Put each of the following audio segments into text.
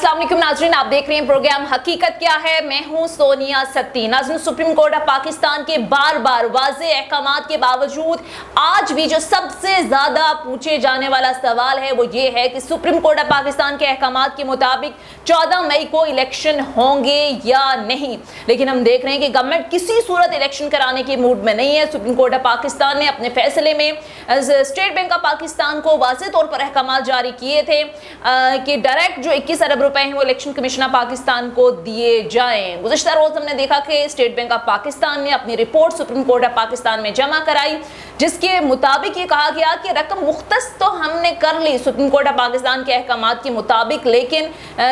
अस्सलाम वालेकुम नाज़रीन, आप देख रहे हैं प्रोग्राम हकीकत क्या है। मैं हूं सोनिया सत्ती। नाज़रीन, सुप्रीम कोर्ट ऑफ पाकिस्तान के बार बार वाज़े अहकामात के बावजूद आज भी जो सबसे ज़्यादा पूछे जाने वाला सवाल है वो ये है कि सुप्रीम कोर्ट ऑफ पाकिस्तान के अहकामात के मुताबिक 14 मई को इलेक्शन होंगे या नहीं। लेकिन हम देख रहे हैं कि गवर्नमेंट किसी सूरत इलेक्शन कराने के मूड में नहीं है। सुप्रीम कोर्ट ऑफ पाकिस्तान ने अपने फैसले में स्टेट बैंक ऑफ पाकिस्तान को वाज़े तौर पर अहकामात जारी किए थे कि डायरेक्ट जो 21 अरब रुपए हैं वो इलेक्शन कमीशन ऑफ पाकिस्तान को दिए जाएं। गुज़िश्ता रोज हमने देखा कि स्टेट बैंक ऑफ पाकिस्तान ने अपनी report supreme court of Pakistan में जमा कराई, जिसके मुताबिक ये कहा गया कि रकम मुख्तस तो हमने कर ली सुप्रीम कोर्ट ऑफ पाकिस्तान के अहकामात के मुताबिक, लेकिन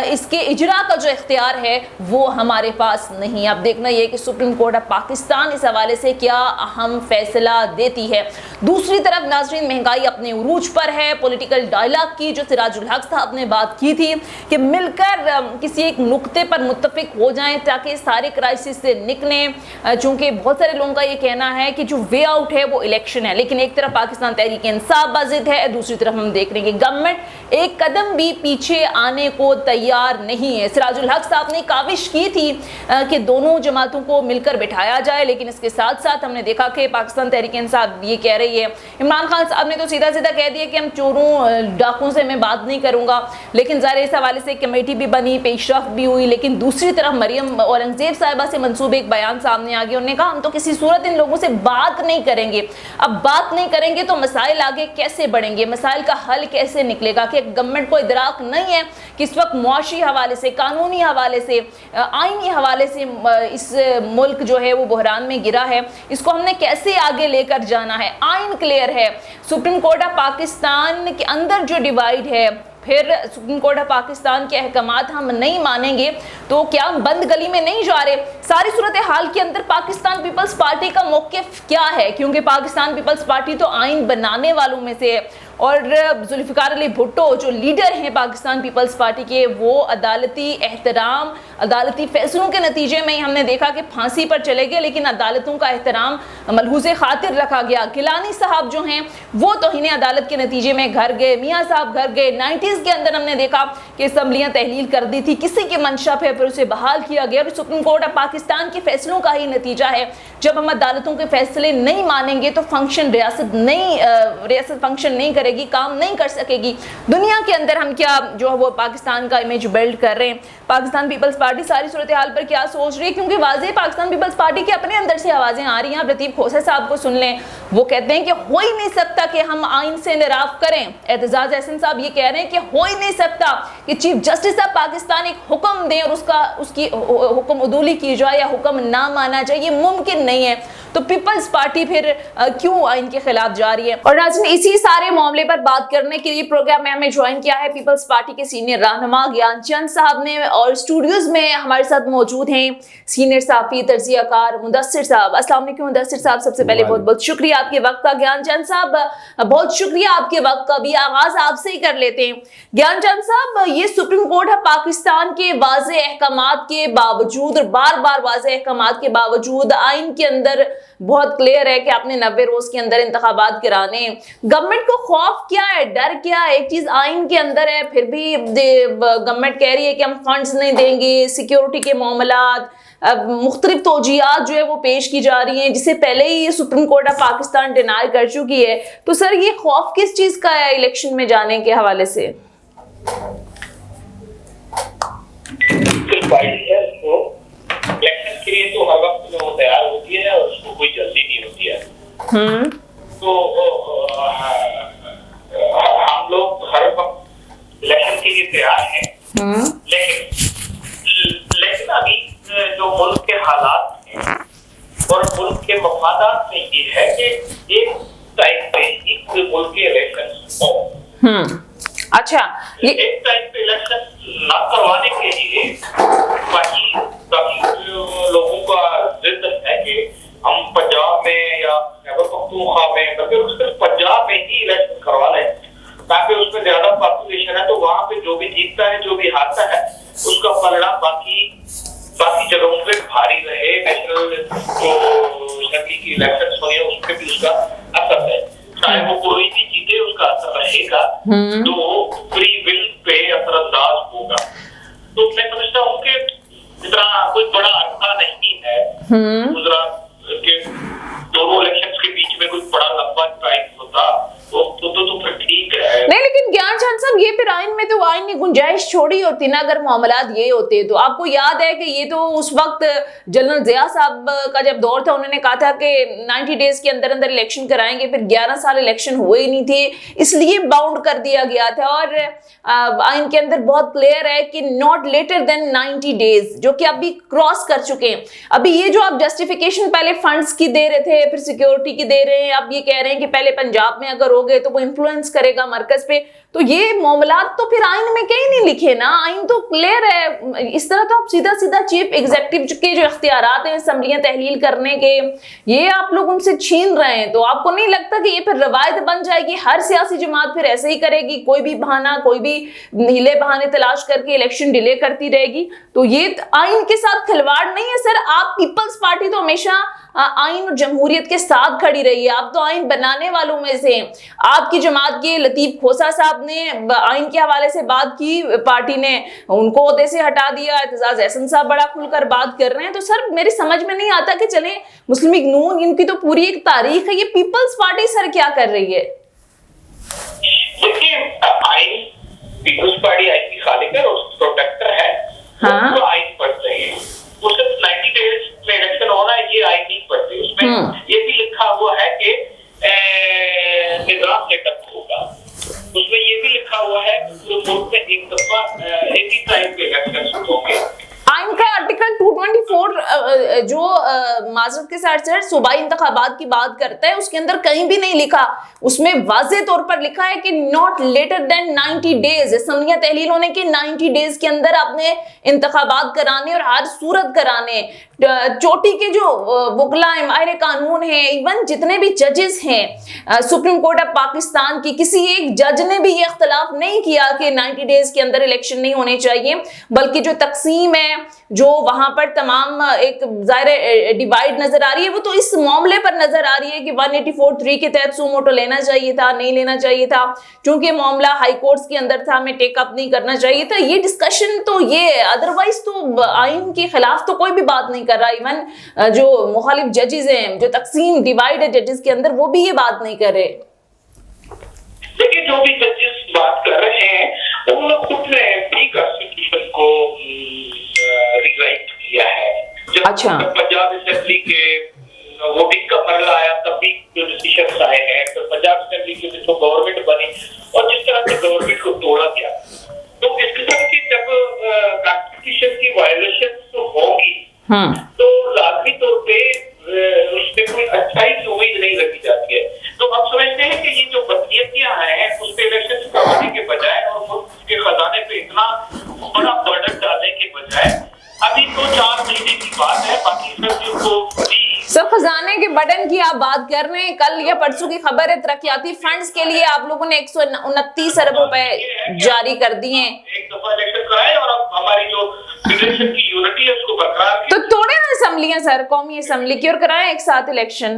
इसके इजरा का जो इख्तियार है वो हमारे पास नहीं। अब देखना ये कि सुप्रीम कोर्ट ऑफ पाकिस्तान इस हवाले से क्या अहम फैसला देती है। दूसरी तरफ नाज़रीन, महंगाई अपने उरूज पर है। पॉलिटिकल डायलॉग की जो सिराजुल हक साहब ने बात की थी कि मिलकर किसी एक नुक्ते पर मुत्तफिक हो जाएं ताकि सारे क्राइसिस से निकलें। चूंकि बहुत सारे लोगों का ये कहना है कि जो वे आउट है वो इलेक्शन है, लेकिन एक तरफ पाकिस्तान तहरीक इंसाफ बाजिद है, दूसरी तरफ हम देख रहे हैं कि गवर्नमेंट एक कदम भी पीछे आने को तैयार नहीं है। सिराजुल हक साहब ने काविश की थी कि दोनों जमातों को मिलकर बिठाया जाए, लेकिन इसके साथ साथ हमने देखा कि पाकिस्तान तहरीक इंसाफ ये कह रही है। इमरान खान साहब ने तो सीधा सीधा कह दिया कि हम चोरों डाकुओं से मैं बात नहीं करूंगा, लेकिन ज़ाहिर इस हवाले से कमेटी भी बनी, पेशरफ भी हुई। लेकिन दूसरी तरफ मरियम औरंगजेब साहिबा से मंसूब एक बयान सामने आ गया। उन्होंने कहा हम तो किसी सूरत इन लोगों से बात नहीं करेंगे। अब बात नहीं करेंगे तो मसाइल आगे कैसे बढ़ेंगे, मसाइल का हल कैसे निकलेगा कि गवर्नमेंट को इदराक नहीं है कि इस वक्त मुआशी हवाले से, कानूनी हवाले से, आईनी हवाले से इस मुल्क जो है वो बहरान में गिरा है। इसको हमने कैसे आगे लेकर जाना है। आइन क्लियर है। सुप्रीम कोर्ट ऑफ पाकिस्तान के अंदर जो डिवाइड है, फिर सुप्रीम कोर्ट ऑफ पाकिस्तान के अहकामात हम नहीं मानेंगे तो क्या हम बंद गली में नहीं जा रहे। सारी सूरत हाल के अंदर पाकिस्तान पीपल्स पार्टी का मौक़िफ़ क्या है, क्योंकि पाकिस्तान पीपल्स पार्टी तो आइन बनाने वालों में से है और जुल्फ़िकार अली भुट्टो जो लीडर हैं पाकिस्तान पीपल्स पार्टी के, वो अदालती एहतराम, अदालती फैसलों के नतीजे में ही हमने देखा कि फांसी पर चले गए, लेकिन अदालतों का एहतराम मलहूज़े खातिर रखा गया। गिलानी साहब जो हैं वो तौहीन अदालत के नतीजे में घर गए, मियाँ साहब घर गए। 90s के अंदर हमने देखा कि असम्बलियाँ तहलील कर दी थी किसी की मंशा पे, फिर उसे बहाल किया गया। और सुप्रीम कोर्ट ऑफ पाकिस्तान के फैसलों का ही नतीजा है। जब हम अदालतों के फैसले नहीं मानेंगे तो रियासत फंक्शन नहीं करेगी, काम नहीं कर सकेगी। दुनिया के अंदर हम क्या जो है वो पाकिस्तान का इमेज बिल्ड कर रहे हैं। पाकिस्तान पीपल्स पार्टी सारी सूरत हाल पर क्या सोच रही है, क्योंकि वाज़े पाकिस्तान पीपल्स पार्टी के अपने अंदर से आवाज़ें आ रही हैं। आप लतीफ़ खोसा साहब को सुन लें, वो कहते हैं कि हो ही नहीं सकता कि हम आइन से इंहराफ करें। एतजाज़ एहसन साहब ये कह रहे हैं कि हो ही नहीं सकता कि चीफ जस्टिस ऑफ पाकिस्तान एक हुक्म दें और उसकी हुक्म उदूली की जाए या हुक्म ना माना जाए, ये मुमकिन नहीं है। तो पीपल्स पार्टी फिर क्यों आइन के खिलाफ जा रही है। और नाज़रीन, इसी सारे मामले पर बात करने के लिए प्रोग्राम में हमें ज्वाइन किया है पीपल्स पार्टी के सीनियर रहनुमा ज्ञानचंद साहब ने, और स्टूडियोज में हमारे साथ मौजूद हैं सीनियर साफी तर्जियाकार मुदस्सिर साहब। अस्सलाम वालेकुम मुदस्सिर साहब, सबसे पहले बहुत बहुत शुक्रिया आपके वक्त का। ज्ञानचंद साहब, बहुत शुक्रिया आपके वक्त का। भी आगाज आपसे ही कर लेते हैं। ज्ञानचंद साहब, ये सुप्रीम कोर्ट ऑफ पाकिस्तान के वाज़े अहकामात के बावजूद, बार बार वाज़े अहकामात के बावजूद, आइन के अंदर बहुत क्लियर है कि आपने 90 रोज के अंदर इंतखाबात कराने। गवर्नमेंट को खौफ क्या है, डर क्या है? एक चीज आइन के अंदर है, फिर भी गवर्नमेंट कह रही है कि हम फंड्स नहीं देंगे, सिक्योरिटी के मामलात, मुख्तलिफ तौजीहात जो है वो पेश की जा रही हैं, जिसे पहले ही supreme court of Pakistan deny कर चुकी है। तो सर, ये खौफ किस चीज का है इलेक्शन में जाने के हवाले से? इलेक्शन के लिए तो हर वक्त जो तैयार होती है और उसको कोई जल्दी नहीं होती है। तो हम लोग हर वक्त इलेक्शन के लिए तैयार हैं, लेकिन अभी जो मुल्क के हालात हैं और मुल्क के मफादात में ये है कि एक टाइम पे ही मुल्क के इलेक्शन हो। अच्छा, ये एक टाइम पे इलेक्शन न करवाने के लिए बाकी लोगों का जिद है कि हम पंजाब में या खैबर पख्तूनख्वा में, बल्कि पंजाब में ही इलेक्शन करवा लें ताकि उसमें ज्यादा पॉपुलेशन है, तो वहां पे जो भी जीतता है, जो भी हारता है, उसका परिणाम बाकी जगहों पे भारी रहे। नेशनल जो असेंबली की इलेक्शन हो रही है उसपे भी उसका असर है, चाहे वो कोई भी जीते उसका असर रहेगा, तो फ्री विल पे असरअंदाज होगा। गुजरात के दोनों इलेक्शंस के बीच में कोई बड़ा लंबा टाइम होता तो फिर ठीक है। नहीं, लेकिन ज्ञान चंद साहब, ये फिर आइन में तो आइन ने गुंजाइश छोड़ी होती ना, अगर मामलात ये होते तो। आपको याद है कि ये तो उस वक्त जनरल जिया साहब का जब दौर था, उन्होंने कहा था कि 90 डेज के अंदर अंदर इलेक्शन कराएंगे, फिर 11 साल इलेक्शन हुए ही नहीं थे, इसलिए बाउंड कर दिया गया था। और आइन के अंदर बहुत क्लियर है कि नॉट लेटर देन 90 डेज, जो कि अभी क्रॉस कर चुके हैं। अभी ये जो आप जस्टिफिकेशन पहले फंड्स की दे रहे थे, फिर सिक्योरिटी की दे रहे हैं, अब ये कह रहे हैं कि पहले पंजाब में अगर हो गए तो वो इन्फ्लुएंस करेगा मरकज पे, तो ये मामलात तो फिर आइन में कहीं नहीं लिखे ना। आइन तो क्लियर है। इस तरह तो आप सीधा सीधा चीफ एग्जीक्यूटिव के जो इख्तियारात हैं असम्बलियां तहलील करने के, ये आप लोग उनसे छीन रहे हैं। तो आपको नहीं लगता कि ये फिर रवायत बन जाएगी, हर सियासी जमात फिर ऐसे ही करेगी, कोई भी बहाना, कोई भी हीले बहाने तलाश करके इलेक्शन डिले करती रहेगी? तो ये आइन के साथ खिलवाड़ नहीं है सर। आप पीपल्स पार्टी तो हमेशा आइन और जमहूरियत के साथ खड़ी रही है, आप तो आइन बनाने वालों में से हैं। आपकी जमात के लतीफ खोसा साहब ने आइन के हवाले से बात की, पार्टी ने उनको ओहदे से हटा दिया, एतजाज एहसन साहब बड़ा खुलकर बात कर रहे हैं। तो सर मेरी समझ में नहीं आता कि चले मुस्लिम लीग नून, इनकी तो पूरी एक तारीख है, ये पीपल्स पार्टी सर क्या कर रही है? देखिए, आइन पीपल्स पार्टी आइन की खालिक है और प्रोटेक्टर है। हाँ, वो आइन पढ़ते हैं, वो सिर्फ 90 डेज में इलेक्शन होना है ये आइन नहीं पढ़ते। उसमें ये भी लिखा हुआ है कि निजाम सेटअप होगा, उसमें ये भी लिखा हुआ है कि पूरे मुल्क में एक दफा एक ही टाइम पे इलेक्शन होंगे। आइन का आर्टिकल 224 जो माजरत के साथ सर सूबाई इंतखाबात की बात करता है, उसके अंदर कहीं भी नहीं लिखा, उसमें वाज़ेह तौर पर लिखा है कि नॉट लेटर देन 90 डेज, असम्बलियां तहलील होने के 90 डेज के अंदर आपने इंतखाबात कराने और हर सूरत कराने। चोटी के जो वकला माहिर कानून हैं, इवन जितने भी जजेस हैं सुप्रीम कोर्ट ऑफ पाकिस्तान की, किसी एक जज ने भी ये इख्तलाफ नहीं किया कि 90 डेज के अंदर इलेक्शन नहीं होने चाहिए। बल्कि जो तकसीम है, जो वहां पर तमाम एक ज़ाहिर डिवाइड नजर आ रही है, वो तो इस मामले पर नजर आ रही है कि 184(3) के तहत सू मोटो लेना चाहिए था, नहीं लेना चाहिए था, क्योंकि मामला हाई कोर्ट्स के अंदर था, हमें टेकअप नहीं करना चाहिए था। ये डिस्कशन तो ये, अदरवाइज तो आइन के खिलाफ तो कोई भी बात नहीं कर रहा। इवन जो मुखालिफ जजेस हैं, जो तकसीम डिवाइड है जजेस के अंदर, वो भी ये बात नहीं कर रहे। देखिए, जो भी जजेस बात कर रहे हैं उन लोग खुद ने भी कॉन्स्टिट्यूशन को रिराइट किया है। जब अच्छा, पंजाब असेंबली के वोटिंग का मरला आया तब भी जो डिसीजन आए हैं, तो पंजाब असेंबली की जो गवर्नमेंट बनी और जिस तरह से गवर्नमेंट को तोड़ा गया, तो इस किस्म की जब कॉन्स्टिट्यूशन की वायलेशन तो होगी तो लाजमी तौर पे उसमें कोई अच्छाई की उम्मीद नहीं रखी जाती है। तो हम समझते हैं कि ये जो बदनीयतियां हैं उस पे इलेक्शन करवाने के बजाय और मुल्क के खजाने पे इतना बड़ा बर्डन डालने के बजाय अभी 2-4 महीने की बात है, बाकी सब्जियों को सब खजाने के बटन की आप बात कर रहे हैं। कल या परसों की खबर है, तरक्याती फंड्स के लिए आप लोगों ने 129 अरब रुपए जारी कर दिए। एक दफा इलेक्शन कराए और अब हमारी जो फेडरेशन की यूनिटी है उसको बरकरार, तो तोड़े ना असम्बलियां सर, कौमी असम्बली की, और कराएं एक साथ इलेक्शन।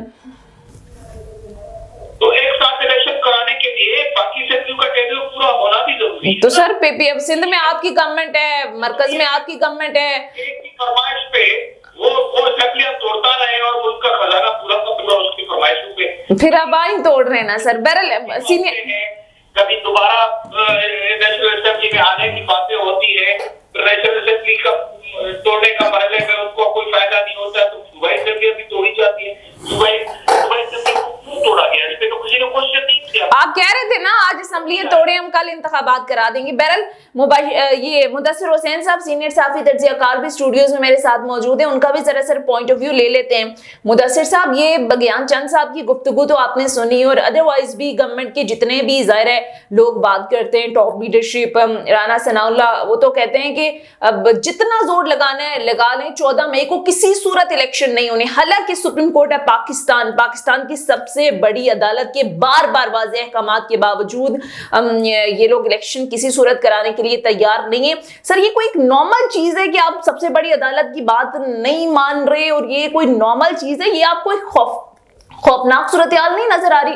तो एक साथ इलेक्शन कराने के लिए बाकी असेंबली का टेबल पूरा होना भी जरूरी है। तो सर पीपीएफ सिंध में आपकी गवर्नमेंट है, मरकज में आपकी गवर्नमेंट है, एक की फरमाइश पे वो असेंबलियां तोड़ता रहे और मुल्क का खजाना पूरा का पूरा उसकी फरमाइशों पे, फिर आप आइन तोड़ रहे हैं ना सर। बहरहाल सीनियर, कभी दोबारा नेशनल असेंबली में आने की बातें होती है, नेशनल असेंबली का तोड़ने का मरले में उनको कोई फायदा नहीं होता, तो सूबाई असेंबली भी तोड़ी जाती है। सूबाई असेंबली को क्यों तोड़ा गया, इस पे तो किसी ने क्वेश्चन नहीं किया। आप कह रहे थे ना आज असेंबलियां तोड़े, हम कल इंतखाबात करा देंगे। बहरहाल ये मुदस्सिर हुसैन साहब सीनियर साफी तज्ज़ियाकार भी स्टूडियोज में मेरे साथ मौजूद है, उनका भी जरा सर पॉइंट ऑफ व्यू ले लेते हैं। मुदस्सिर साहब, ये बगियान चंद साहब की गुफ्तगू तो आपने सुनी, और अदरवाइज भी गवर्नमेंट के जितने भी ज़ाहिर है लोग बात करते हैं, टॉप लीडरशिप राना सनाउल्लाह, वो तो कहते हैं कि अब जितना जोर लगाना है लगा लें, 14 मई को किसी सूरत इलेक्शन नहीं होने। हालांकि सुप्रीम कोर्ट ऑफ पाकिस्तान की सबसे बड़ी अदालत के बार बार वाज़ेह अहकामात के बावजूद ये लोग इलेक्शन किसी सूरत कराने के लिए तैयार नहीं है। सर, ये कोई एक नॉर्मल चीज है कि आप सबसे बड़ी अदालत की बात नहीं मान रहे, और ये कोई नॉर्मल चीज है? ये आपको एक खौफनाक सूरत हाल नहीं नजर आ रही?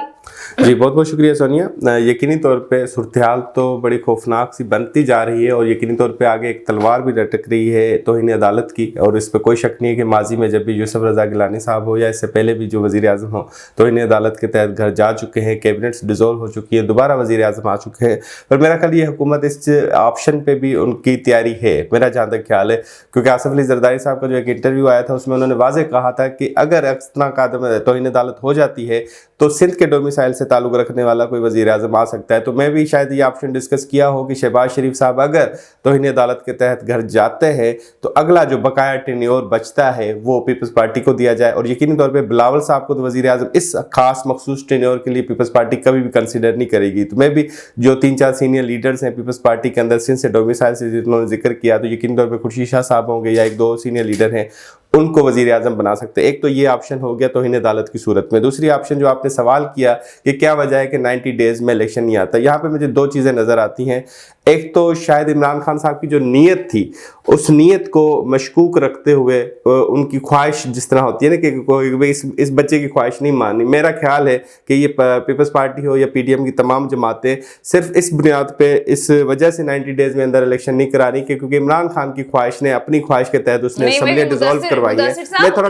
जी बहुत बहुत शुक्रिया सोनिया। यकीनी तौर पे सूरत-ए-हाल तो बड़ी खौफनाक सी बनती जा रही है और यकीनी तौर पे आगे एक तलवार भी लटक रही है तौहीन अदालत की, और इस पर कोई शक नहीं है कि माजी में जब भी यूसुफ रज़ा गिलानी साहब हो या इससे पहले भी जो वज़ीर आज़म हो तौहीन अदालत के तहत घर जा चुके हैं, कैबिनेट्स डिसॉल्व हो चुकी है, दोबारा वज़ीर आज़म आ चुके हैं। पर मेरा ख्याल ये हुकूमत इस ऑप्शन पर भी उनकी तैयारी है, मेरा जहाँ तक ख्याल है, क्योंकि आसिफ अली ज़रदारी साहब का जो एक इंटरव्यू आया था उसमें उन्होंने वाज़ेह कहा था कि अगर अक्सना कादम तौहीन अदालत हो जाती है तो सिंध के डोमिसाइल से ताल्लुक़ रखने वाला कोई वज़ीर आज़म आ सकता है। तो मैं भी शायद ये ऑप्शन डिस्कस किया हो कि शहबाज शरीफ साहब अगर तौहीन अदालत के तहत घर जाते हैं तो अगला जो बकाया टेन्योर बचता है वो पीपल्स पार्टी को दिया जाए, और यकीनी तौर पे बिलावल साहब को तो वज़ीर आज़म इस खास मखसूस टेन्योर के लिए पीपल्स पार्टी कभी भी कंसिडर नहीं करेगी। तो मैं भी जो 3-4 सीनियर लीडर्स हैं पीपल्स पार्टी के अंदर सिंध से डोमिसाइल से जिन्होंने जिक्र किया, तो यकीनी तौर पर खुर्शीद शाह साहब होंगे या 1-2 सीनियर लीडर हैं, उनको वज़ीर आज़म बना सकते हैं। एक तो ये ऑप्शन हो गया तौहीन अदालत की सूरत में। दूसरी ऑप्शन जो आपने सवाल किया कि क्या वजह है कि 90 डेज़ में इलेक्शन नहीं आता, यहाँ पे मुझे 2 चीज़ें नज़र आती हैं। एक तो शायद इमरान खान साहब की जो नीयत थी उस नीयत को मशकूक रखते हुए उनकी ख्वाहिश जिस तरह होती है ना कि कोई इस बच्चे की ख्वाहिश नहीं मानी, मेरा ख्याल है कि ये पीपल्स पार्टी हो या PDM की तमाम जमातें सिर्फ इस बुनियाद पे इस वजह से 90 डेज़ में अंदर इलेक्शन नहीं करा रही क्योंकि इमरान खान की ख्वाहिश ने अपनी ख्वाहिश के तहत उसने असम्बली डिसॉल्व करवाई है। मैं थोड़ा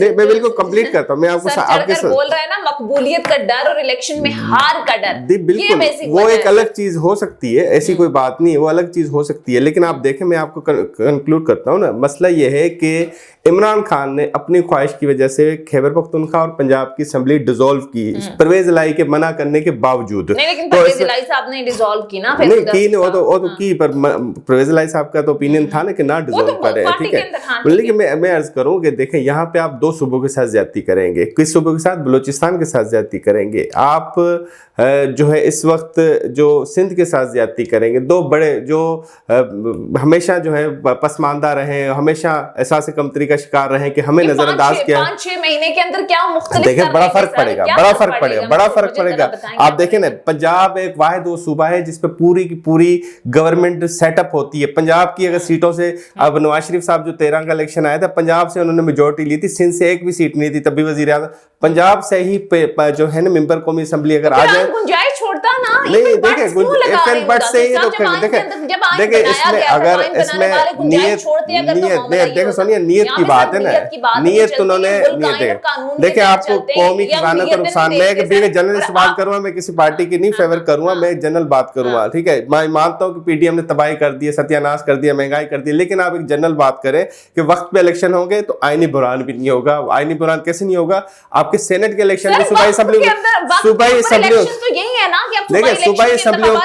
मैं बिल्कुल कंप्लीट करता हूँ। मैं आपको आपके बोल रहा है ना मकबूलियत का डर और इलेक्शन में हार का डर, बिल्कुल वो एक अलग चीज हो सकती है, ऐसी कोई बात नहीं है, वो अलग चीज हो सकती है। लेकिन आप देखें, मैं आपको कंक्लूड करता हूँ ना, मसला ये है कि इमरान खान ने अपनी ख्वाहिश की वजह से खैबर पख्तूनख्वा और पंजाब की असम्बली डिसॉल्व की परवेज इलाही के मना करने के बावजूद। लेकिन परवेज इलाही साहब ने डिसॉल्व की ना, नहीं की, वो तो की, पर परवेज इलाही साहब का तो ओपिनियन था ना कि ना डिसॉल्व करे, ठीक है। लेकिन मैं अर्ज करूँ कि देखें यहाँ पे आप 2 सूबों के साथ ज्यादती करेंगे, किस सूबों के साथ? बलूचिस्तान के साथ ज्यादती करेंगे आप, जो है इस वक्त जो सिंध के साथ ज्यादती करेंगे। 2 बड़े जो हमेशा जो है पसमानदा रहे, हमेशा एहसास कमतरी का शिकार रहे कि हमें नजरअंदाज किया। 5-6 महीने के अंदर क्या मुख्तलिफ देखें, बड़ा फर्क पड़ेगा। आप देखें ना, पंजाब एक वाहिद वो सूबा है जिसपे पूरी की पूरी गवर्नमेंट सेटअप होती है। पंजाब की अगर सीटों से, अब नवाज शरीफ साहब जो 13 का इलेक्शन आया था, पंजाब से उन्होंने मेजोरिटी ली थी, सिंध से एक भी सीट नहीं थी, तब भी वजीर आज़म पंजाब से ही जो है ना मेंबर कौमी असेंबली अगर आ जाए, गुंजाइश छोड़ता ना, नहीं देखें बट से ही तो देखें इसमें अगर इसमें नीयत देखें सोनिया, नीयत की बात है ना, नीयत उन्होंने देखें आपको कौमी खजाना का नुकसान। मैं एक जनरल बात करूंगा, मैं किसी पार्टी की नहीं फेवर करूंगा, मैं जनरल बात करूंगा, ठीक है। मैं मानता हूं कि PDM ने तबाही कर दी है, सत्यानाश कर दिया, महंगाई कर दी, लेकिन आप एक जनरल बात करें कि वक्त पे इलेक्शन होंगे तो आईनी बुरहान भी नहीं होगा। आईनी बुरहान कैसे नहीं होगा? आपके सेनेट के इलेक्शन में सूबाई असेंबली देखिए सूबाई असेंबलियों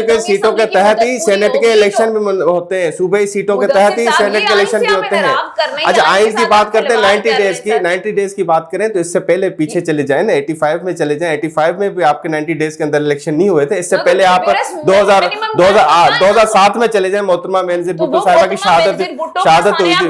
के सीटों के तहत ही सेनेट के इलेक्शन में होते हैं, सूबाई सीटों के तहत ही सेनेट के इलेक्शन भी होते हैं। अच्छा, आइन की बात करते हैं 90 डेज की बात करें तो इससे पहले पीछे चले जाए ना, 85 में चले जाए। 85 में भी आपके 90 डेज के अंदर इलेक्शन नहीं हुए थे। इससे पहले आप 2007 में चले जाए, मोहतरमा बेनजीर भुट्टो साहिबा की शहादत हुई थी,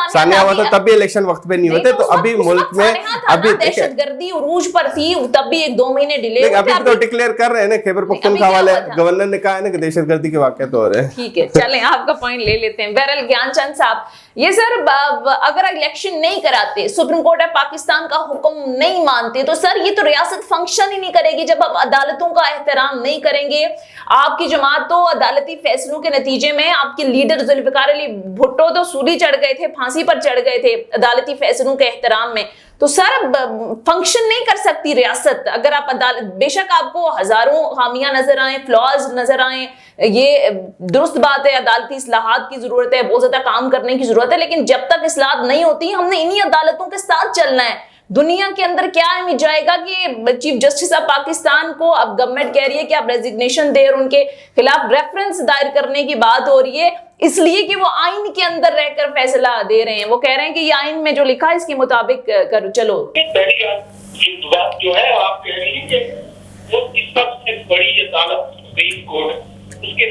सानिया हुआ था, तब भी इलेक्शन वक्त पे नहीं होते। तो अभी मुल्क में अभी दहशतगर्दी उरूज पर थी, तब भी 1-2 महीने डिले अभी तो डिक्लेयर कर रहे हैं ना, खैबर पख्तूनख्वा वाले गवर्नर ने कहा है ना कि दहशतगर्दी के वाक़यात हो रहे हैं। ठीक है, चलें आपका पॉइंट ले लेते हैं। बहरहाल ज्ञानचंद साहब, ये सर अगर इलेक्शन नहीं कराते, सुप्रीम कोर्ट ऑफ पाकिस्तान का हुक्म नहीं मानते, तो सर ये तो रियासत फंक्शन ही नहीं करेगी। जब आप अदालतों का एहतराम नहीं करेंगे, आपकी जमात तो अदालती फैसलों के नतीजे में, आपके लीडर जुल्फिकार अली भुट्टो तो सूली चढ़ गए थे, फांसी पर चढ़ गए थे अदालती फैसलों के एहतराम में, तो सर फंक्शन नहीं कर सकती रियासत। अगर आप अदालत, बेशक आपको हजारों खामियां नजर आए, फ्लॉज नजर आए, ये दुरुस्त बात है, अदालती इस्लाहात की जरूरत है, बहुत ज्यादा काम करने की जरूरत है, लेकिन जब तक इस्लाहात नहीं होती, हमने इन्हीं अदालतों के साथ चलना है। दुनिया के अंदर क्या इमेज जाएगा कि चीफ जस्टिस ऑफ पाकिस्तान को अब गवर्नमेंट कह रही है कि आप रेजिग्नेशन दे, और उनके खिलाफ रेफरेंस दायर करने की बात हो रही है, इसलिए कि वो आइन के अंदर रहकर फैसला दे रहे हैं। वो कह रहे हैं कि ये आइन में जो लिखा है इसके मुताबिक करो। चलो, पहली बात जो है आप कह रही है कि वो इस सबसे बड़ी अदालत सुप्रीम कोर्ट, उसके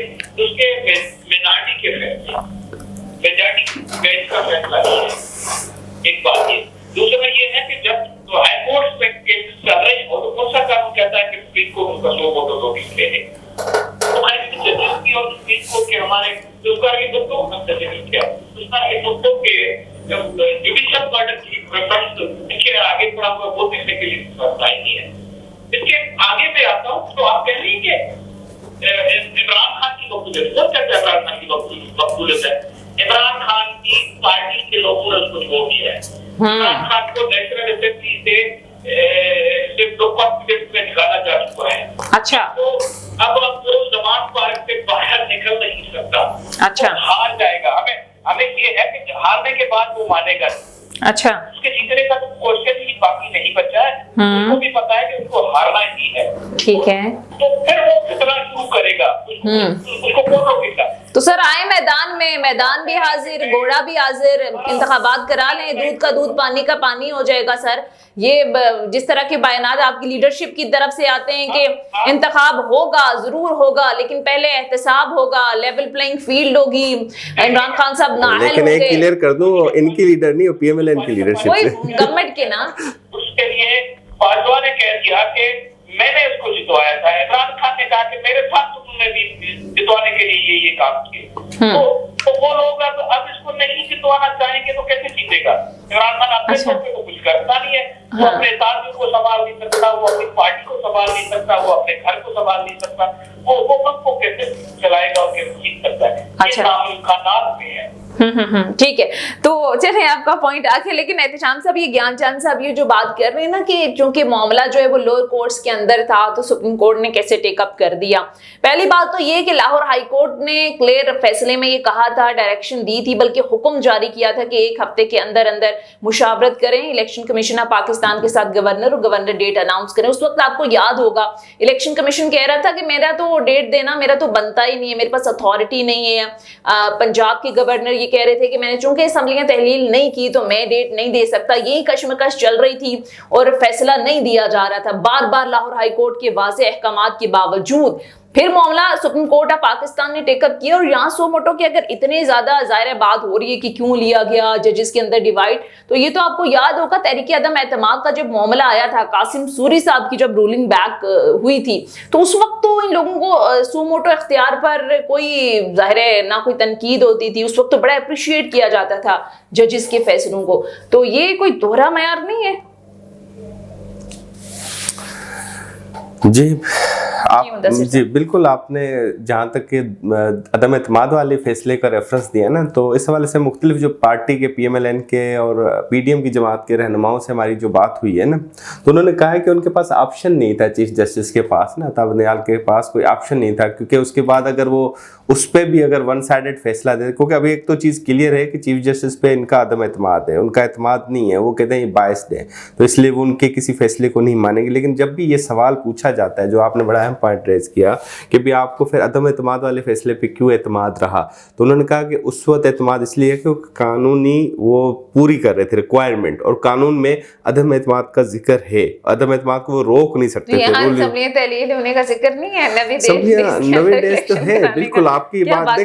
मेजॉरिटी के फैसला, मेजॉरिटी बेंच का फैसला है। एक बात ये, दूसरा ये है कि जब तो हाई कोर्ट में केस चल रहे हो तो कौन सा कानून कहता है कि सुप्रीम कोर्ट उनका 100 वोटों नोटिस ले ले? तो जजेस की और सुप्रीम कोर्ट के हमारे के भुट्टो के जुडिशियल बर्डन की प्रेफरेंस इसके आगे थोड़ा वो देखने के लिए सही नहीं है। इसके आगे मैं आता हूँ तो आप कह रही हैं कि इमरान खान की मकबूलियत, वो क्या इमरान खान की मकबूलियत है? इमरान खान की पार्टी के लोगों ने उसको छोड़ दिया है। इमरान खान को नेशनल असेंबली से कॉन्फिडेंस में निकाला जा चुका है। अच्छा, तो अब वो जमान पार्क से बाहर निकल नहीं सकता। अच्छा, तो हार जाएगा। हमें ये है कि हारने के बाद वो मानेगा। अच्छा, उसके जीतने का तो क्वेश्चन ही बाकी नहीं बचा है। उसको भी पता है कि उसको हारना ही है। ठीक है, तो फिर वो कितना शुरू करेगा, उसको कौन रोकेगा? तो सर आए मैदान में, मैदान भी हाजिर, घोड़ा भी हाजिर, इंतखाबात करा लें, दूध का दूध पानी का पानी हो जाएगा। सर ये जिस तरह के बयानात आपकी लीडरशिप की तरफ से आते हैं कि इंतखाब होगा, जरूर होगा, लेकिन पहले एहतसाब होगा, लेवल प्लेइंग फील्ड होगी, इमरान खान साहब नाअहल लेकिन एक होंगे। क्लियर कर दूं, इनकी लीडर नहीं, पीएमएलएन की लीडरशिप वही से गवर्नमेंट के ना। उसके लिए बाजवा ने कह दिया कि मैंने उसको जितवाया था। इमरान खान ने कहा कि मेरे साथ तुमने भी जितवाने के लिए ये काम किए। तो वो लोग अब इसको नहीं जितवाना चाहेंगे तो कैसे जीतेगा? इमरान खान अपने तौर पे तो कुछ करता नहीं है। वो अपने साथियों को संभाल नहीं सकता, वो अपनी पार्टी को संभाल नहीं सकता, वो अपने घर को संभाल नहीं सकता। वो मुल्क को कैसे चलाएगा और कैसे जीत सकता है? ये काम इम्कानात में है। ठीक है, तो चले आपका पॉइंट आके, लेकिन एहतशाम साहब, ये ज्ञानचंद साहब ये जो बात कर रहे हैं ना कि चूंकि मामला जो है वो लोअर कोर्ट्स के अंदर था तो सुप्रीम कोर्ट ने कैसे टेकअप कर दिया। पहली बात तो ये कि लाहौर हाई कोर्ट ने क्लियर फैसले में ये कहा था, डायरेक्शन दी थी, बल्कि हुक्म जारी किया था कि 1 हफ्ते के अंदर अंदर मुशावरत करें इलेक्शन कमीशन ऑफ पाकिस्तान के साथ गवर्नर, और गवर्नर डेट अनाउंस करें। उस वक्त आपको याद होगा इलेक्शन कमीशन कह रहा था कि मेरा तो डेट देना मेरा तो बनता ही नहीं है, मेरे पास अथॉरिटी नहीं है। पंजाब के गवर्नर कह रहे थे कि मैंने चूंकि असम्बलियां तहलील नहीं की तो मैं डेट नहीं दे सकता। यही कशमकश चल रही थी और फैसला नहीं दिया जा रहा था। बार बार लाहौर हाई कोर्ट के वाज़ेह अहकामात के बावजूद फिर मामला सुप्रीम कोर्ट ऑफ पाकिस्तान ने टेकअप किया। और यहाँ सो मोटो की अगर इतने ज्यादा जाहिर बात हो रही है कि क्यों लिया गया जजेस के अंदर डिवाइड, तो ये तो आपको याद होगा तहरीक अदम एतमाद का जब मामला आया था, कासिम सूरी साहब की जब रूलिंग बैक हुई थी, तो उस वक्त तो इन लोगों को सो मोटो इख्तियार पर कोई जाहिर ना कोई तनकीद होती थी। उस वक्त तो बड़ा अप्रिशिएट किया जाता था जजेस के फैसलों को। तो ये कोई दोहरा मयार नहीं है? जी जी बिल्कुल, आपने जहाँ तक के अदम एतमाद वाले फैसले का रेफरेंस दिया ना, तो इस हवाले से मुख्तलिफ जो पार्टी के पीएमएलएन के और पीडीएम की जमात के रहनुमाओं से हमारी जो बात हुई है ना, तो उन्होंने कहा है कि उनके पास ऑप्शन नहीं था, चीफ जस्टिस के पास ना, अताब बंदियाल के पास कोई ऑप्शन नहीं था, क्योंकि उसके बाद अगर वो उस पर भी अगर वन साइडेड फैसला दे, क्योंकि अभी एक तो चीज़ क्लियर है कि चीफ जस्टिस पे इनका अदम एतमाद है, उनका एतमाद नहीं है, वो कहते हैं ये बायस्ड है, तो इसलिए वो उनके किसी फैसले को नहीं मानेंगे। लेकिन जब भी ये सवाल पूछा जाता है, जो आपने बड़ा अहम पॉइंट रेज किया कि भी आपको फिर अदम एतमाद वाले फैसले पे क्यों एतमाद रहा, तो उन्होंने कहा कि उस वक्त एतमाद इसलिए है कि कानूनी वो पूरी कर रहे थे रिक्वायरमेंट, और कानून में अदम एतमाद का जिक्र है, अदम एतमाद को वो रोक नहीं सकते थे। होने का जिक्र नहीं है, नवी डेज तो है, बिल्कुल आपकी बात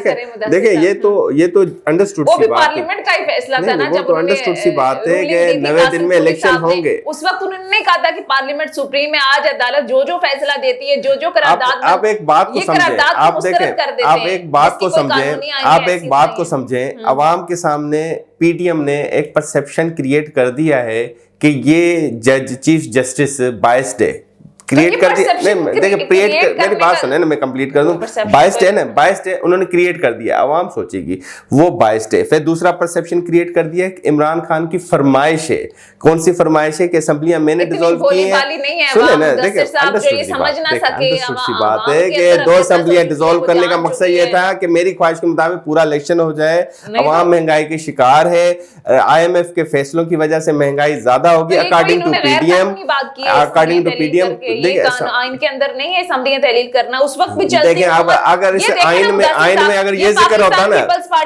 देखें ये तो अंडरस्टूड सी बात है, पार्लियामेंट का ही फैसला था ना, जब अंडरस्टूड सी बात है कि 90 दिन में इलेक्शन होंगे। उस वक्त उन्होंने कहा था कि पार्लियामेंट सुप्रीम में आज अदालत जो जो फैसला देती है, जो जो करारदाद, आप एक बात को समझें, आप देखें, आप एक बात को समझें, आप एक बात को समझें, अवाम के सामने पीडीएम ने एक परसेप्शन क्रिएट कर दिया है कि ये जज चीफ जस्टिस बायस्ड है, क्रिएट कर दिया। नहीं देखिए, मेरी बात सुने ना, मैं कंप्लीट कर दूं। बायस्ड है ना, बायस्ड है, उन्होंने क्रिएट कर दिया, आवाम सोचेगी वो बायस्ड है। फिर दूसरा परसेप्शन क्रिएट कर दिया कि इमरान खान की फरमाइश है। कौन सी फरमाइश है कि असम्बलियां मैंने डिसॉल्व की हैं, सुने ना, देखिए अंडरस्टूड सी बात है कि 2 असम्बलियां डिसॉल्व करने का मकसद ये था कि मेरी ख्वाहिश के मुताबिक पूरा इलेक्शन हो जाए। अवाम महंगाई के शिकार है, IMF के फैसलों की वजह से महंगाई ज्यादा होगी अकॉर्डिंग टू पीडीएम। आइन के अंदर नहीं है असम्बलियां तहलील करना, उस वक्त भी चलती। देखिए अगर इस आइन में अगर ये जिक्र होता ना,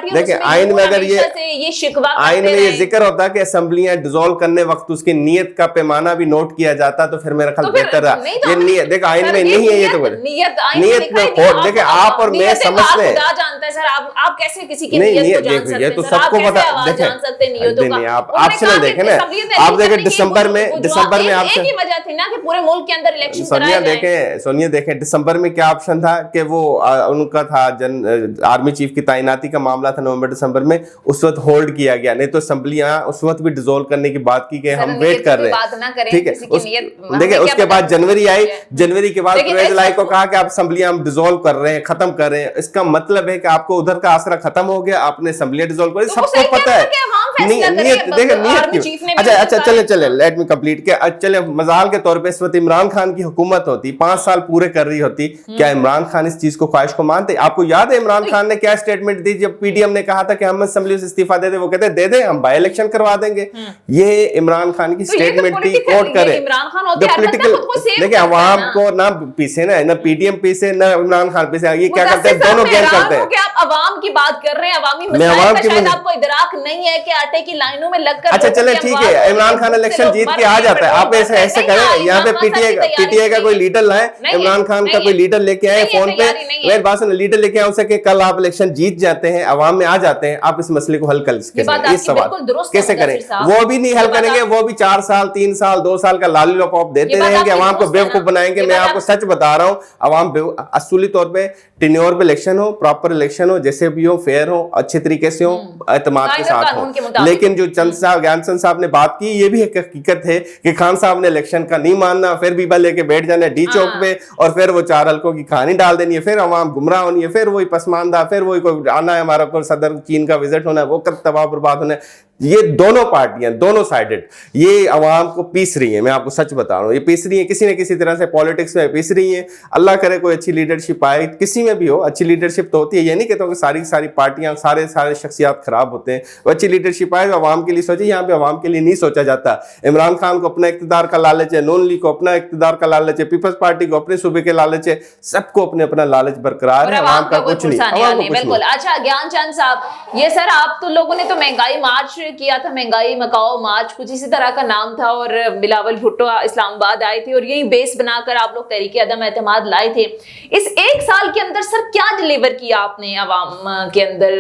देखिए आइन में अगर ये शिकवा आइन में ये जिक्र होता कि असम्बलियां डिसॉल्व करने वक्त उसकी नीयत का पैमाना भी नोट किया जाता तो फिर मेरा ख्याल बेहतर रहा। ये नीयत देखो आइन में नहीं है, ये तो नीयत में खोट। देखिए आप और मैं समझते हैं, जानता है सर, आप कैसे किसी की नीयत को जान सकते हैं? ये तो सबको पता। देखिए आप ऑप्शनल देखें ना, आप देखें दिसंबर में एक ही वजह थी ना कि पूरे मुल्क के अंदर इलेक्शन सोनिया कराए जाएं। सोनिया देखें दिसंबर में क्या ऑप्शन था कि वो उनका था आर्मी चीफ की तैनाती का मामला था नवंबर दिसंबर में, उस वक्त होल्ड किया गया, नहीं तो असेंबलियां उस वक्त भी डिसॉल्व करने की बात की गई, हम वेट कर रहे हैं, ठीक है। देखिए उसके बाद जनवरी आई, जनवरी के बाद परवेज लाई को कहा कि आप असेंबलियां हम डिसॉल्व कर रहे हैं, खत्म कर रहे हैं, इसका मतलब है कि आपको उधर का आसरा खत्म हो गया, आपने असेंबलियां डिसॉल्व कर, सबको पता है। अच्छा चले लेट मी कंप्लीट के चले मजाल के तौर पे इस वक्त इमरान खान की हुकूमत होती, 5 साल पूरे कर रही होती, क्या इमरान खान इस चीज को ख्वाहिश को मानते? आपको याद है इमरान खान ने क्या स्टेटमेंट दी जब पीडीएम ने कहा था कि हम असेंबली से इस्तीफा दे दे, वो कहते दे दे हम बाय इलेक्शन करवा देंगे। ये इमरान खान की स्टेटमेंट थी, कोट करे पोलिटिकल। देखिए अवाम को ना पीसे ना पीडीएम पीसे ना इमरान खान पीसे, ये क्या करते हैं दोनों गेम करते हैं। आप अवाम की बात कर रहे हैं, अवामी मसाइल का शायद आपको इदराक नहीं है कि आटे की लाइनों में लगकर। अच्छा चले ठीक है, इमरान खान इलेक्शन जीत के आ जाता है, आप ऐसे करें, यहाँ पे पीटीआई का कोई लीडर लाए, इमरान खान का कोई लीडर लेके आए फोन पे, मेरे पास लीडर लेके आ सके, कल आप इलेक्शन जीत जाते हैं, अवाम में आ जाते हैं, आप इस मसले को हल कर इस सवाल कैसे करें? वो भी नहीं हल करेंगे, वो भी 4 साल 3 साल 2 साल का लॉलीपॉप देते रहेंगे, अवाम को बेवकूफ बनाएंगे। मैं आपको सच बता रहा हूँ, अवाम असूली तौर पे टेन्योर पे इलेक्शन हो, प्रॉपर इलेक्शन हो, जैसे भी हो, फेयर हो, अच्छे तरीके से हो, एतमाद के साथ हो। लेकिन जो चंद साहब ज्ञानचंद साहब ने बात की, ये भी एक हकीकत है कि खान साहब ने इलेक्शन का नहीं मानना, फिर बीबा लेके बैठ जाना डी चौक पे, और फिर वो 4 हल्कों की कहानी डाल देनी है, फिर अवाम गुमराह होनी है, फिर वही पसमानदा, फिर वही कोई आना है हमारा को सदर चीन का विजिट होना है, वो कब तबाह बर्बाद होना है। ये दोनों पार्टियां दोनों साइडेड ये अवाम को पीस रही है, मैं आपको सच बता रहा हूँ, ये पीस रही है किसी न किसी तरह से, पॉलिटिक्स में पीस रही है। अल्लाह करे कोई अच्छी लीडरशिप आए, किसी में भी हो अच्छी लीडरशिप तो होती है, ये नहीं कहता कि सारी पार्टियां सारे शख्सियात खराब होते हैं, वो अच्छी लीडरशिप आए तो अवाम के लिए सोचे, यहाँ पे अवाम के लिए नहीं सोचा जाता। इमरान खान को अपना इक़्तिदार का लालच है, नून लीग को अपना इक़्तिदार का लालच है, पीपल्स पार्टी को अपने सूबे के लालच है, सबको अपने अपना लालच बरकरार है, अवाम का कुछ नहीं। बिल्कुल। अच्छा ज्ञानचंद साहब, ये सर आप तो लोगों ने तो महंगाई मार्च किया था, महंगाई मकाओ मार्च कुछ इसी तरह का नाम था, और बिलावल भुट्टो इस्लामाबाद आए थे और यही बेस बनाकर आप लोग तहरीक अदम एतमाद लाए थे। इस 1 साल के अंदर सर क्या डिलीवर किया आपने अवाम के अंदर?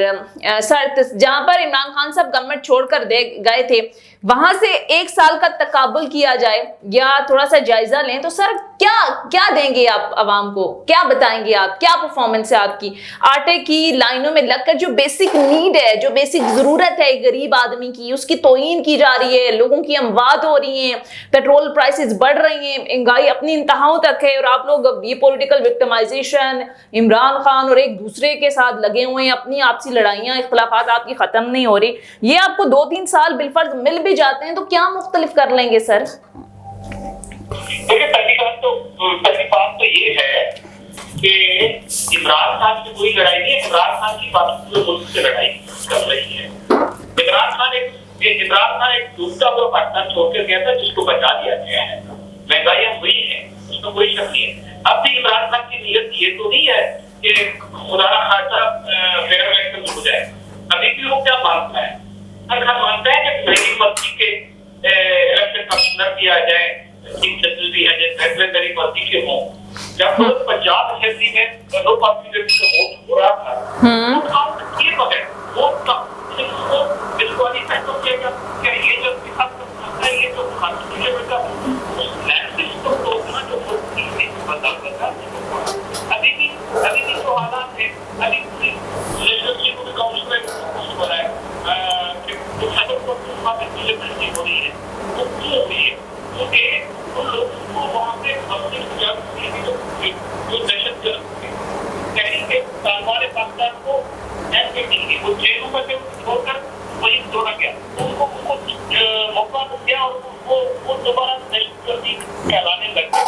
सर जहां पर इमरान खान साहब गवर्नमेंट छोड़कर दे गए थे, वहां से 1 साल का तकाबुल किया जाए या थोड़ा सा जायजा लें तो सर क्या देंगे आप अवाम को, क्या बताएंगे आप, क्या परफॉर्मेंस है आपकी? आटे की लाइनों में लगकर जो बेसिक नीड है, जो बेसिक जरूरत है गरीब आदमी की, उसकी तौहीन की जा रही है, लोगों की अमवात हो रही हैं, पेट्रोल प्राइसेस बढ़ रही हैं, महंगाई अपनी इंतहाओं तक है, और आप लोग ये पॉलिटिकल विक्टिमाइजेशन इमरान खान और एक दूसरे के साथ लगे हुए हैं, अपनी आपसी लड़ाइयां इख्तिलाफात आपकी खत्म नहीं हो रही, ये आपको 2-3 साल बिलफर्ज मिल भी जाते हैं तो क्या मुख्तलिफ कर लेंगे सर? देखिए पहली बात तो ये है कि इमरान खान से कोई लड़ाई नहीं है, इमरान खान की बात पूरे मुल्क से लड़ाई कर रही है। इमरान खान एक डूबता हुआ पाकिस्तान छोड़कर गया था जिसको बचा दिया गया है, महंगाइयां हुई है, उसमें कोई शक नहीं है। अब भी इमरान खान की नीयत ये तो नहीं है कि खुदा ना खासा फेयर इलेक्शन हो जाए, अभी भी वो क्या मानता है? खान मानता है कि मेरी मर्जी के इलेक्शन का किया जाए, भी है जैसे मेरी मर्जी के हों। जब पंजाब असेंबली में नो कॉन्फिडेंस का वोट हो रहा था, तो आप ये बगैर वोट का डिस्क्वालीफाई तो किया क्या? ये जो ये तो कॉन्स्टिट्यूशन का सिस्टम तो उतना जो वोट की बदल बता अभी भी जो हालात है, अभी पूरी लेजिस्लेटिव काउंसिल में बनाए कि सदर को डिलीवरी हो रही है, वो क्यों हो रही है? क्योंकि उन लोगों को वहाँ पे अपनी जो दहशत के तालिबान पाकिस्तान को वो जेलों में से छोड़कर वही छोड़ा गया, उनको मौका दिया और वो दोबारा दहशतगर्दी फैलाने लगे।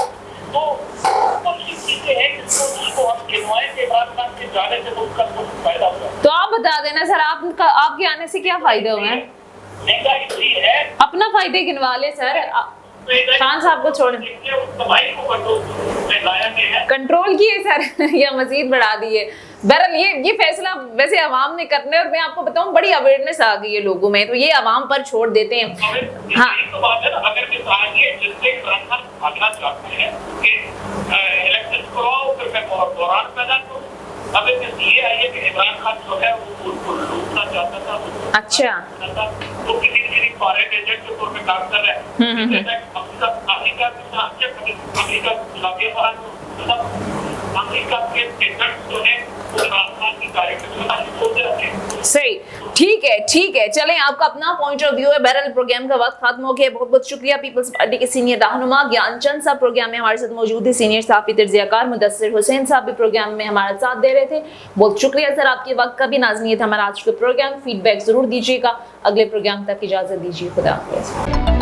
तो बहुत सी चीजें हैं जिसको हम गिनवाएं कि इमरान खान के जाने से उसका कुछ फायदा हुआ। तो आप बता देना सर, आपके आने से क्या फायदे हुए हैं? महंगाई हुई है, अपना फायदे गिनवा ले सर, खान साहब को छोड़ कंट्रोल किए सर या मजीद बढ़ा दिए। बहरहाल ये फैसला वैसे अवाम ने करना है, और मैं आपको बताऊं बड़ी अवेयरनेस आ गई है लोगों में, तो ये अवाम पर छोड़ देते हैं। हाँ तो बात है ना, अगर जिससे भागना चाहते हैं कि इलेक्शन कराओ फिर मैं दौरान पैदा करूं, अब ये आई है कि इमरान खान जो है वो लूटना चाहता था। अच्छा, तो किसी फॉरेन एजेंट के तौर पे काम कर रहा है, अमेरिका सही, ठीक है, चलें, आपका अपना पॉइंट ऑफ व्यू है। बहरहाल प्रोग्राम का वक्त खत्म हो गया। बहुत बहुत शुक्रिया पीपल्स पार्टी के सीनियर रहनुमा ज्ञानचंद साहब प्रोग्राम में हमारे साथ मौजूद है। सीनियर सहाफी तर्जियाकार मुदस्सिर हुसैन साहब भी प्रोग्राम में हमारा साथ दे रहे थे। बहुत शुक्रिया सर आपके वक्त का भी। नाज़रीन, हमारा आज का प्रोग्राम फीडबैक जरूर दीजिएगा। अगले प्रोग्राम तक इजाजत दीजिए। खुदा हाफिज़।